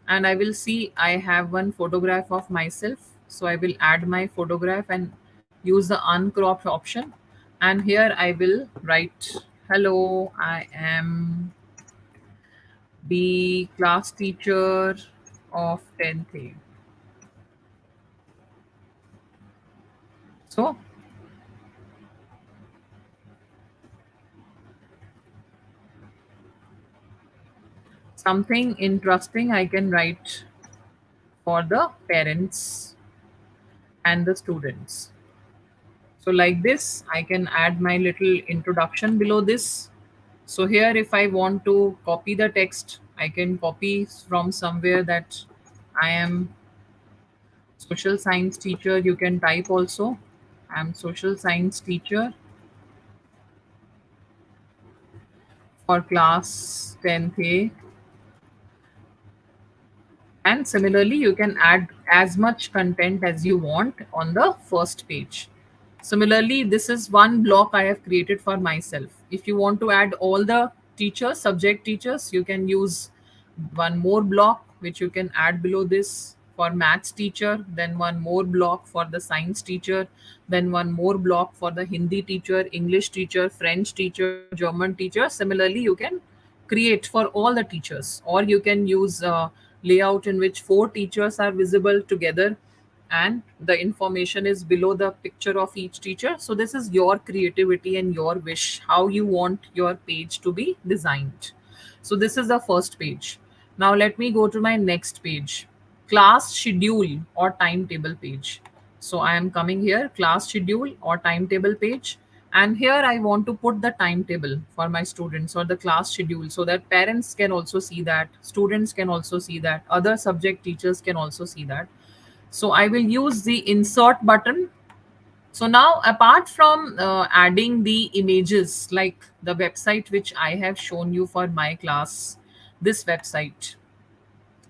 and I will see I have one photograph of myself. So I will add my photograph and use the uncropped option. And here I will write, hello, I am the class teacher of 10th A. So something interesting I can write for the parents and the students. So like this, I can add my little introduction below this. So here, if I want to copy the text, I can copy from somewhere that I am social science teacher. You can type also, I'm social science teacher for class 10th A. And similarly, you can add as much content as you want on the first page. Similarly, this is one block I have created for myself. If you want to add all the teachers, subject teachers, you can use one more block which you can add below this for maths teacher, then one more block for the science teacher, then one more block for the Hindi teacher, English teacher, French teacher, German teacher. Similarly, you can create for all the teachers, or you can use a layout in which four teachers are visible together and the information is below the picture of each teacher. So this is your creativity and your wish how you want your page to be designed. So this is the first page. Now let me go to my next page, class schedule or timetable page. So I am coming here, class schedule or timetable page, and here I want to put the timetable for my students or the class schedule so that parents can also see that, students can also see that, other subject teachers can also see that. So I will use the insert button. So now, apart from adding the images like the website which I have shown you for my class, this website,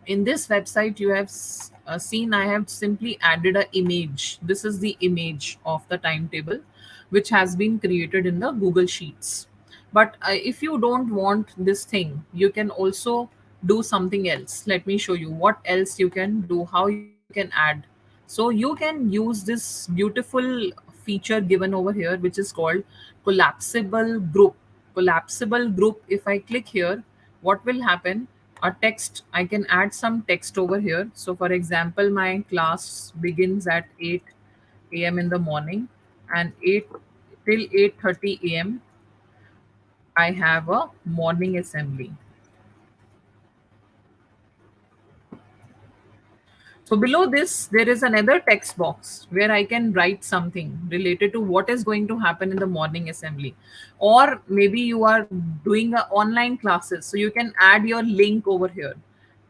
in this website you have seen I have simply added a image. This is the image of the timetable which has been created in the Google Sheets. But if you don't want this thing, you can also do something else. Let me show you what else you can do, how you can add. So you can use this beautiful feature given over here which is called collapsible group. Collapsible group, if I click here, what will happen, a text, I can add some text over here. So for example, my class begins at 8 a.m. in the morning, and 8 till 8:30 a.m. I have a morning assembly. So below this, there is another text box where I can write something related to what is going to happen in the morning assembly. Or maybe you are doing a online classes, so you can add your link over here.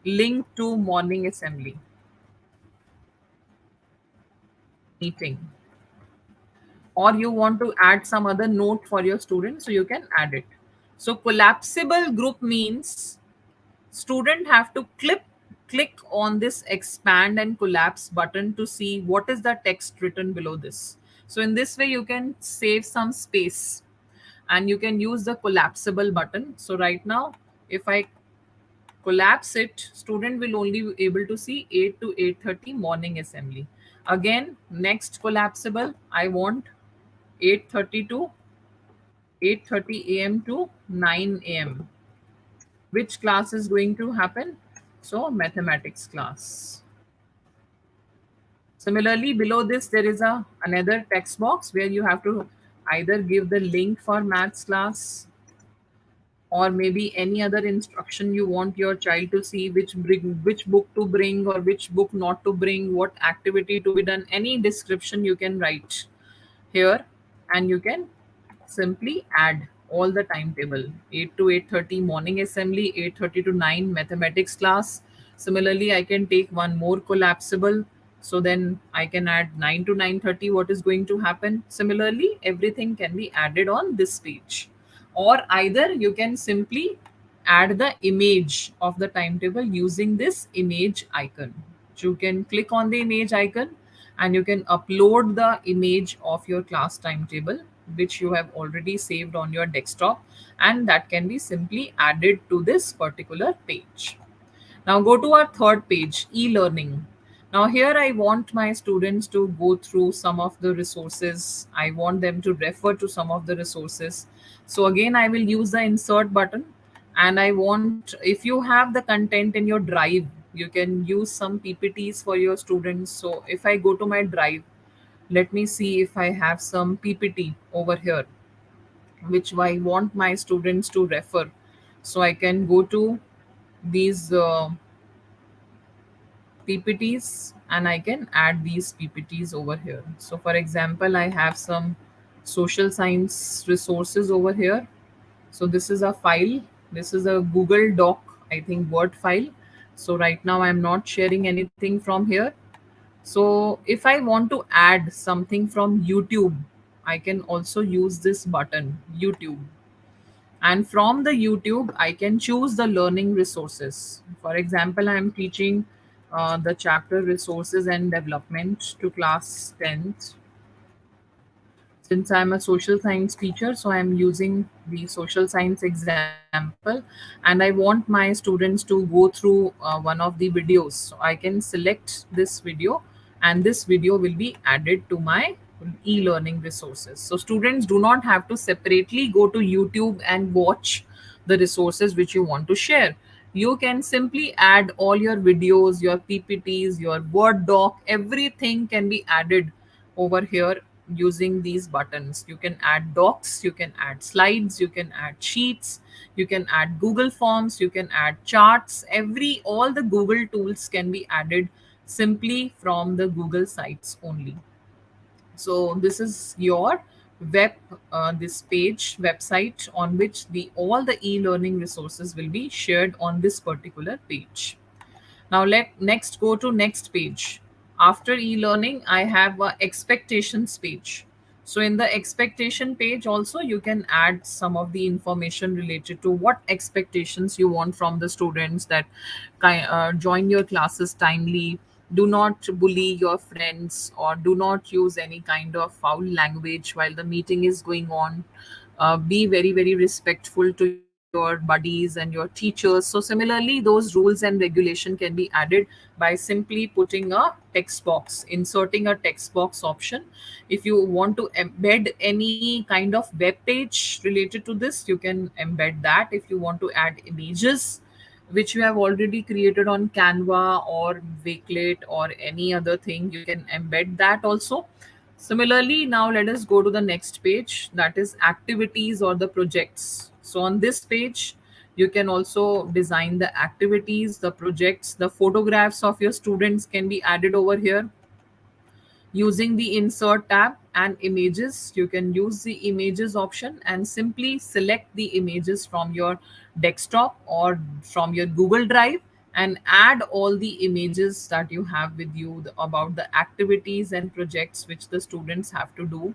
Link to morning assembly meeting. Or you want to add some other note for your student, so you can add it. So collapsible group means student have to click on this expand and collapse button to see what is the text written below this. So in this way you can save some space and you can use the collapsible button. So right now, if I collapse it, student will only be able to see 8 to 8:30 morning assembly. Again, next collapsible, I want 8:30 to 8:30 a.m. to 9 a.m. Which class is going to happen? So mathematics class. Similarly, below this there is a another text box where you have to either give the link for maths class or maybe any other instruction you want your child to see, which book to bring or which book not to bring, what activity to be done, any description you can write here, and you can simply add all the timetable. 8 to 8:30 morning assembly, 8:30 to 9 mathematics class. Similarly, I can take one more collapsible, so then I can add 9 to 9:30 what is going to happen. Similarly, everything can be added on this page. Or either you can simply add the image of the timetable using this image icon. You can click on the image icon and you can upload the image of your class timetable which you have already saved on your desktop, and that can be simply added to this particular page. Now go to our third page, e-learning. Now here I want my students to go through some of the resources. I want them to refer to some of the resources. So again, I will use the insert button, and I want, if you have the content in your drive, you can use some PPTs for your students. So if I go to my drive, let me see if I have some PPT over here, which I want my students to refer. So I can go to these PPTs and I can add these PPTs over here. So, for example, I have some social science resources over here. So, this is a file, this is a Google Doc, I think Word file. So, right now I'm not sharing anything from here. So, if I want to add something from YouTube, I can also use this button, YouTube. And from the YouTube I can choose the learning resources. For example, I am teaching the chapter resources and development to class 10th. Since I'm a social science teacher, so I'm using the social science example, and I want my students to go through one of the videos. So I can select this video, and this video will be added to my e-learning resources. So students do not have to separately go to YouTube and watch the resources which you want to share. You can simply add all your videos, your PPTs, your Word doc, everything can be added over here using these buttons. You can add docs, you can add slides, you can add sheets, you can add Google Forms, you can add charts. Every all the Google tools can be added simply from the Google sites only. So this is your web this page website on which the all the e-learning resources will be shared on this particular page. Now let next go to next page. After e-learning, I have a expectations page. So in the expectation page also you can add some of the information related to what expectations you want from the students, that join your classes timely, do not bully your friends, or do not use any kind of foul language while the meeting is going on. Be very very respectful to your buddies and your teachers. So similarly, those rules and regulation can be added by simply putting a text box, inserting a text box option. If you want to embed any kind of web page related to this, you can embed that. If you want to add images which you have already created on Canva or Wakelet or any other thing, you can embed that also. Similarly, now let us go to the next page, that is activities or the projects. So on this page, you can also design the activities, the projects, the photographs of your students can be added over here. Using the insert tab and images, you can use the images option and simply select the images from your desktop or from your Google Drive and add all the images that you have with you about the activities and projects which the students have to do.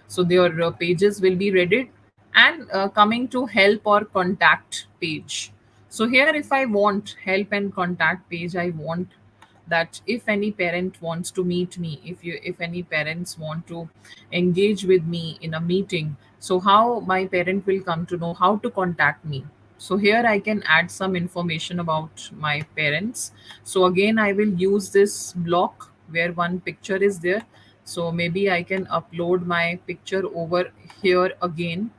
So their pages will be ready. And coming to help or contact page. So here, if I want help and contact page, I want that if any parent wants to meet me, if any parents want to engage with me in a meeting, so how my parent will come to know how to contact me. So here I can add some information about my parents. So again, I will use this block where one picture is there. So maybe I can upload my picture over here again,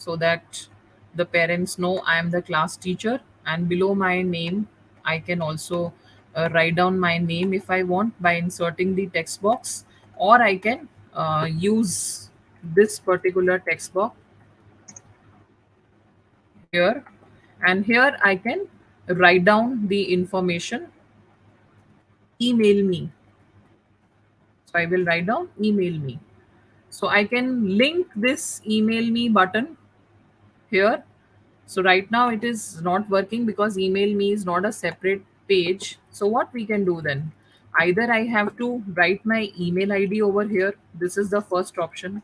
so that the parents know I am the class teacher. And below my name, I can also write down my name if I want by inserting the text box, or I can use this particular text box here, and here I can write down the information, email me. So I will write down email me. So I can link this email me button here. So right now it is not working because email me is not a separate page. So what we can do then? Either I have to write my email ID over here. This is the first option.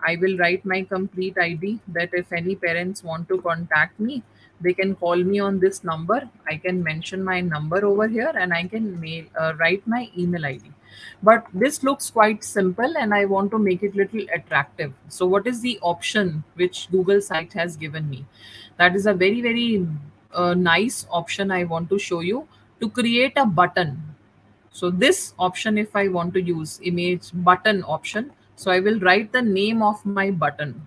I will write my complete ID, that if any parents want to contact me, they can call me on this number. I can mention my number over here, and I can write my email ID. But this looks quite simple, and I want to make it little attractive. So what is the option which Google site has given me? That is a very, very nice option I want to show you, to create a button. So this option, if I want to use image button option, so I will write the name of my button.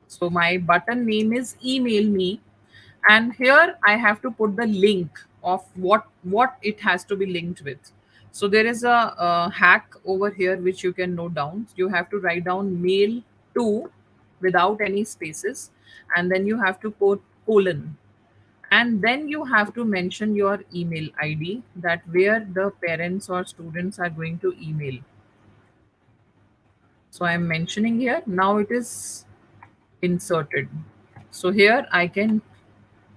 So my button name is email me, and here I have to put the link of what it has to be linked with. So there is a hack over here which you can note down. You have to write down mail to without any spaces, and then you have to put colon, and then you have to mention your email ID, that where the parents or students are going to email. So I am mentioning here. Now it is inserted. So here I can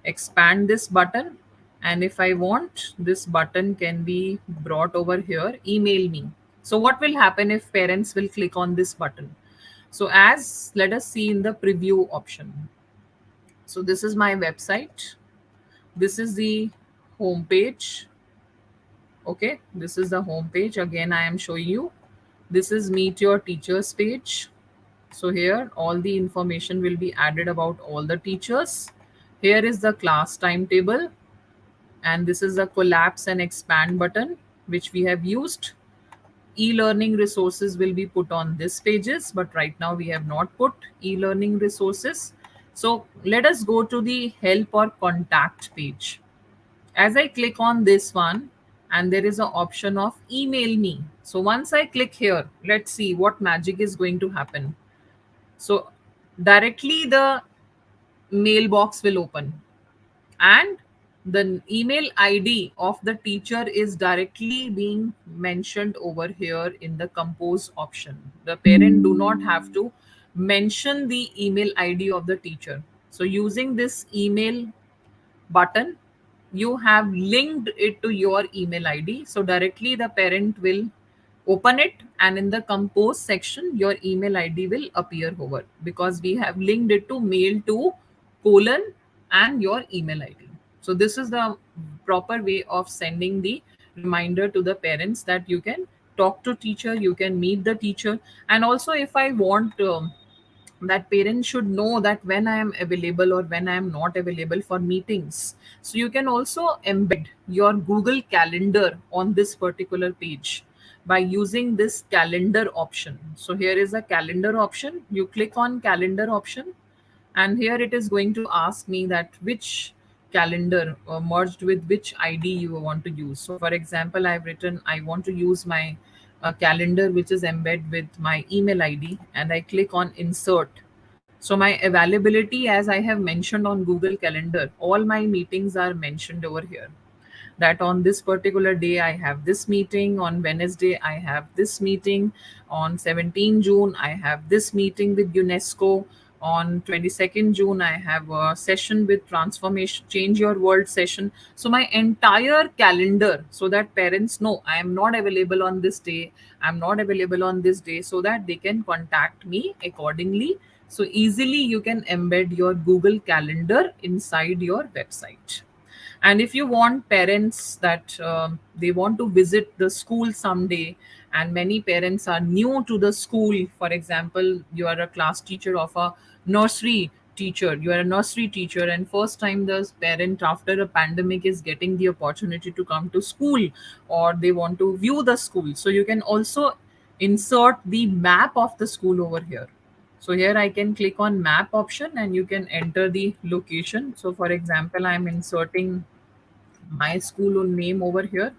expand this button, and if I want, this button can be brought over here, email me. So what will happen if parents will click on this button? So as let us see in the preview option. So this is my website. This is the home page. Okay, this is the home page. Again, I am showing you. This is meet your teachers page. So here all the information will be added about all the teachers. Here is the class timetable, and this is the collapse and expand button which we have used. E-learning resources will be put on this pages, but right now we have not put e-learning resources. So let us go to the help or contact page. As I click on this one, and there is an option of email me. So once I click here, let's see what magic is going to happen. So directly the mailbox will open, and the email ID of the teacher is directly being mentioned over here in the compose option. The parent do not have to mention the email ID of the teacher. So using this email button, you have linked it to your email ID. So directly the parent will open it, and in the compose section, your email ID will appear over, because we have linked it to mail to colon and your email ID. So this is the proper way of sending the reminder to the parents that you can talk to teacher, you can meet the teacher. And also if I want that parents should know that when I am available or when I am not available for meetings. So you can also embed your Google Calendar on this particular page by using this calendar option. So here is a calendar option. You click on calendar option, and here it is going to ask me that which calendar merged with which ID you want to use. So for example, I've written I want to use my calendar which is embedded with my email ID, and I click on insert. So my availability, as I have mentioned on Google Calendar, all my meetings are mentioned over here, that on this particular day I have this meeting, on Wednesday I have this meeting, on 17 June I have this meeting with UNESCO, on 22nd June I have a session with transformation change your world session. So my entire calendar, so that parents know I am not available on this day, I'm not available on this day, so that they can contact me accordingly. So easily you can embed your Google Calendar inside your website. And if you want parents that they want to visit the school someday, and many parents are new to the school, for example, you are a class teacher of a nursery teacher, you are a nursery teacher, and first time the parent after a pandemic is getting the opportunity to come to school, or they want to view the school, so you can also insert the map of the school over here. So here I can click on map option, and you can enter the location. So for example, I'm inserting my school name over here.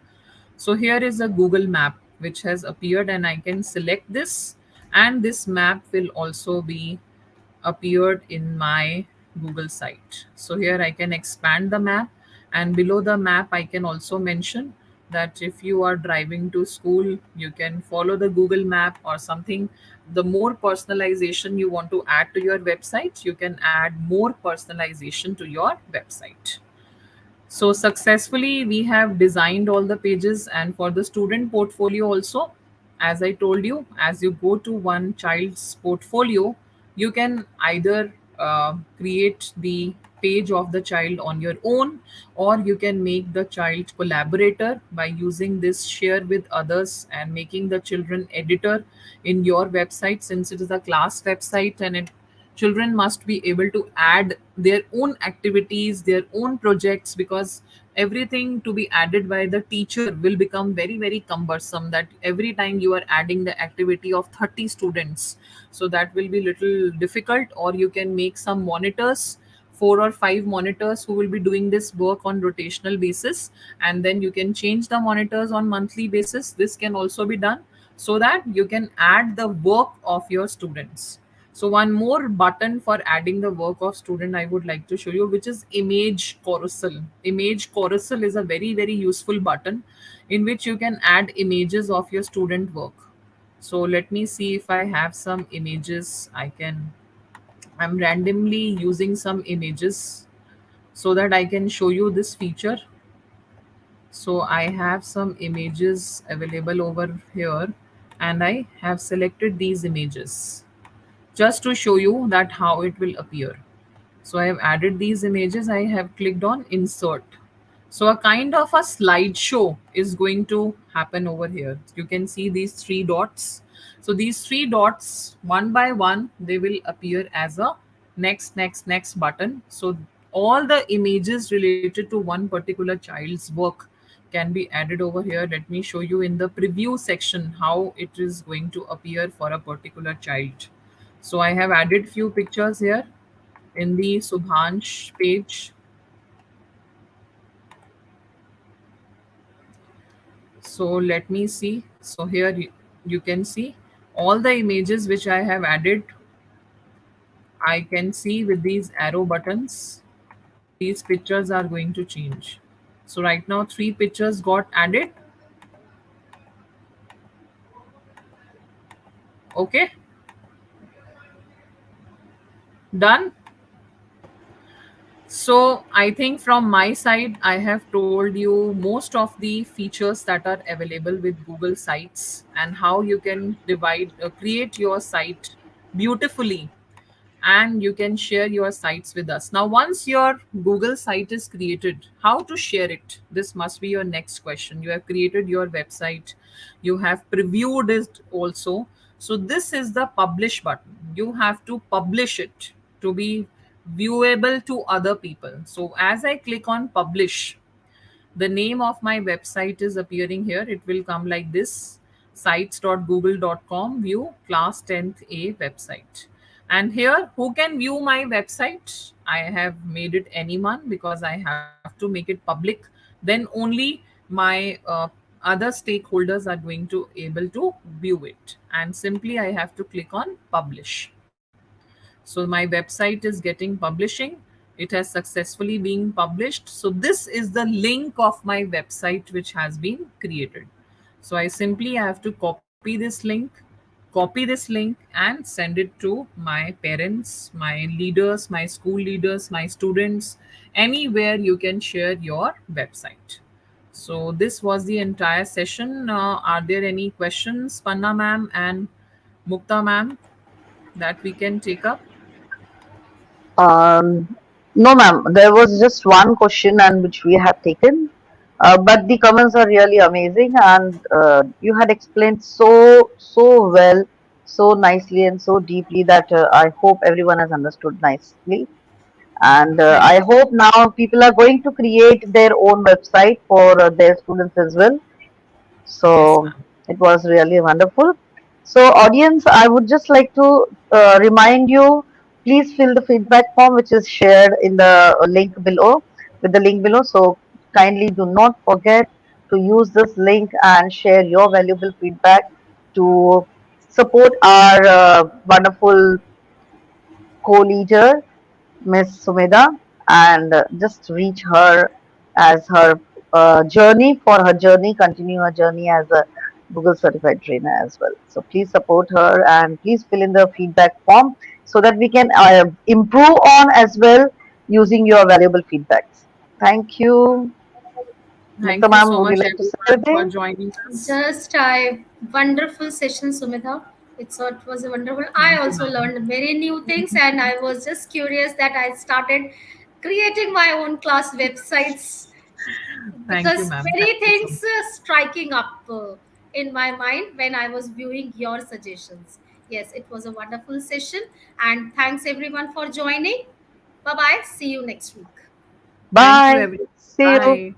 So here is a Google map which has appeared, and I can select this, and this map will also be appeared in my Google site. So here I can expand the map, and below the map I can also mention that if you are driving to school, you can follow the Google map or something. The more personalization you want to add to your website, you can add more personalization to your website. So successfully we have designed all the pages, and for the student portfolio also, as I told you, as you go to one child's portfolio, you can either create the page of the child on your own, or you can make the child collaborator by using this share with others and making the children editor in your website, since it is a class website, and children must be able to add their own activities, their own projects, because everything to be added by the teacher will become very very cumbersome, that every time you are adding the activity of 30 students, so that will be little difficult. Or you can make some monitors, 4 or 5 monitors who will be doing this work on rotational basis, and then you can change the monitors on monthly basis. This can also be done, so that you can add the work of your students. So one more button for adding the work of student I would like to show you, which is image carousel. Image carousel is a very very useful button in which you can add images of your student work. So let me see if I have some images. I'm randomly using some images so that I can show you this feature. So I have some images available over here, and I have selected these images just to show you that how it will appear. So I have added these images. I have clicked on insert. So a kind of a slideshow is going to happen over here. You can see these three dots. So these three dots, one by one, they will appear as a next, next, next button. So all the images related to one particular child's work can be added over here. Let me show you in the preview section how it is going to appear for a particular child. So I have added few pictures here in the Subhansh page. So let me see. So here you can see all the images which I have added. I can see with these arrow buttons, these pictures are going to change. So right now 3 pictures got added. Okay, done. So I think from my side, I have told you most of the features that are available with Google Sites, and how you can create your site beautifully, and you can share your sites with us. Now, once your Google site is created, how to share it? This must be your next question. You have created your website, you have previewed it also. So, this is the publish button. You have to publish it to be viewable to other people. So, as I click on publish, the name of my website is appearing here. It will come like this: sites.google.com, view class 10th A website. And here, who can view my website? I have made it anyone because I have to make it public. Then only my other stakeholders are going to able to view it. And simply I have to click on publish. So my website is getting publishing. It has successfully been published. So this is the link of my website which has been created. So I simply have to copy this link and send it to my parents, my leaders, my school leaders, my students, anywhere you can share your website. So this was the entire session. Are there any questions, Panna ma'am and Mukta ma'am, that we can take up? Um, no, ma'am. There was just one question and which we have taken, but the comments are really amazing, and you had explained so well, so nicely, and so deeply that I hope everyone has understood nicely. And Thank I you. hope now people are going to create their own website for their students as well. Yes, So ma'am. it was really wonderful. So, audience, I would just like to remind you, please fill the feedback form which is shared in the link below, with the link below. So, kindly do not forget to use this link and share your valuable feedback to support our wonderful co-leader, Miss Sumeda, and just reach her as her journey, for her journey, continue her journey as a Google certified trainer as well. So please support her and please fill in the feedback form so that we can improve on as well using your valuable feedbacks. Thank you. Mukta Thank you ma'am, so would you much, like to say everyone, for anything? joining us. Just I wonderful session, Sumita. It was a wonderful. I Thank you, also ma'am. learned very new things, and I was just curious that I started creating my own class websites Thank you, because ma'am. Thank many you so things much. striking up in my mind when I was viewing your suggestions. Yes, it was a wonderful session, and thanks everyone for joining. Bye bye. See you next week. Thank you, Bye. everyone. See you. Bye.